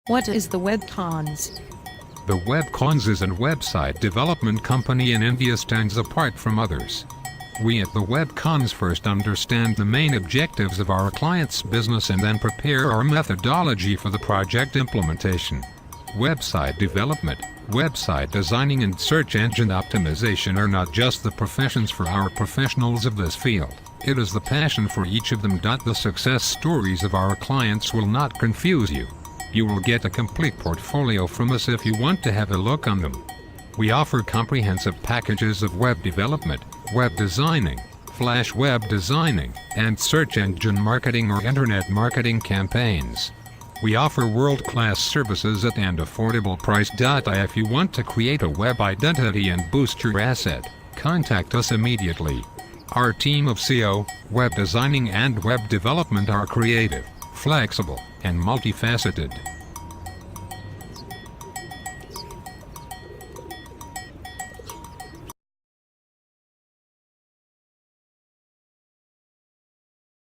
What is the WebCons? The WebCons is a website development company in India stands apart from others. We at the WebCons first understand the main objectives of our client's business and then prepare our methodology for the project implementation. Website development, website designing and search engine optimization are not just the professions for our professionals of this field, it is the passion for each of them. The success stories of our clients will not confuse you. You will get a complete portfolio from us if you want to have a look on them. We offer comprehensive packages of web development, web designing, flash web designing, and search engine marketing or internet marketing campaigns. We offer world-class services at an affordable price. If you want to create a web identity and boost your asset, contact us immediately. Our team of SEO, web designing and web development are creative, flexible, and multifaceted.